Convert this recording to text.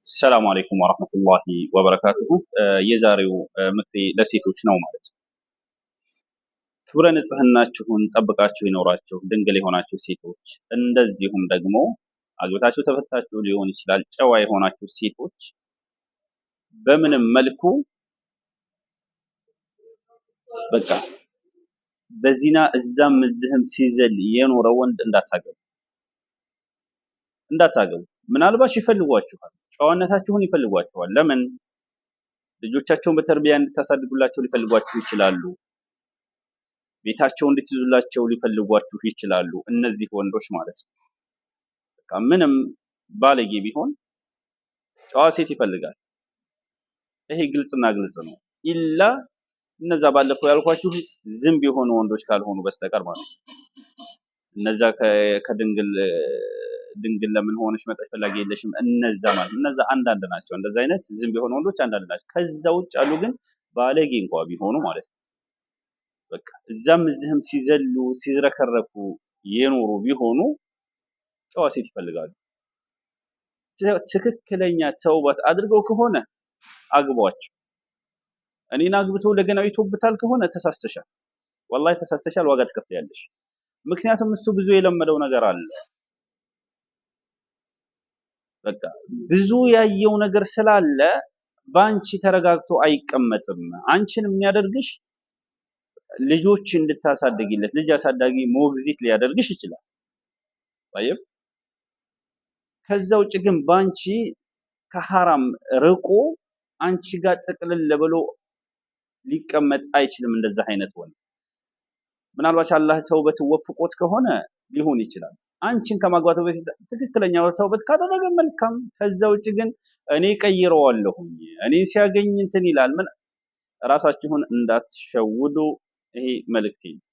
السلام عليكم ورحمة الله وبركاته የዛሬው ምክሬ ለሴቶች ነው ማለት ነው። ክብረ ንጽህናችሁን ጠብቃችሁ ይኖራችሁ ድንግል የሆናችሁ ሴቶች፣ እንደዚሁም ደግሞ አግብታችሁ ተፈታችሁ ሊሆን ይችላል ጨዋ የሆናችሁ ሴቶች በምንም መልኩ በቃ በዚና እዛም እዚህም ሲዘል የኖረ ወንድ እንዳታገቡ። ምናልባት ይፈልጓችኋል፣ ጨዋነታችሁን ይፈልጓችኋል። ለምን? ልጆቻቸውን በተርቢያ እንድታሳድጉላቸው ሊፈልጓችሁ ይችላሉ። ቤታቸው እንድትይዙላቸው ሊፈልጓችሁ ይችላሉ። እነዚህ ወንዶች ማለት ነው። በቃ ምንም ባለጌ ቢሆን ጨዋ ሴት ይፈልጋል። ይሄ ግልጽና ግልጽ ነው። ኢላ እነዛ ባለፈው ያልኳችሁ ዝምብ የሆኑ ወንዶች ካልሆኑ በስተቀር ማለት ነው። እነዛ ድንግል ለምን ሆነሽ መጣሽ ፈላጊ የለሽም እነዛ ማለት እነዛ አንዳንድ ናቸው። እንደዛ አይነት ዝምብ የሆኑ ወንዶች አንዳንድ ናቸው። ከዛ ውጭ ያሉ ግን ባለጌ እንኳን ቢሆኑ ማለት ነው በቃ እዛም እዚህም ሲዘሉ ሲዝረከረኩ የኖሩ ቢሆኑ ጨዋ ሴት ይፈልጋሉ። ትክክለኛ ተውበት አድርገው ከሆነ አግቧቸው። እኔን አግብተው ለገና ይተውብታል ከሆነ ተሳስተሻል፣ ወላሂ ተሳስተሻል፣ ዋጋ ትከፍያለሽ። ምክንያቱም እሱ ብዙ የለመደው ነገር አለ። በቃ ብዙ ያየው ነገር ስላለ ባንቺ ተረጋግቶ አይቀመጥም። አንቺን የሚያደርግሽ ልጆች እንድታሳድጊለት ልጅ አሳዳጊ ሞግዚት ሊያደርግሽ ይችላል። طيب ከዛ ውጭ ግን ባንቺ ከሐራም ርቆ አንቺ ጋር ጥቅልል ብሎ ሊቀመጥ አይችልም። እንደዛ አይነት ወንድ ምናልባት አላህ ተውበት ወፍቆት ከሆነ ሊሆን ይችላል። አንቺን ከማግባቱ በፊት ትክክለኛው ተውበት ካደረገ መልካም። ከዛ ውጭ ግን እኔ ቀይረዋለሁኝ እኔ ሲያገኝ እንትን ይላል ምን ራሳችሁን እንዳትሸውዱ። ይሄ መልእክቴ ነው።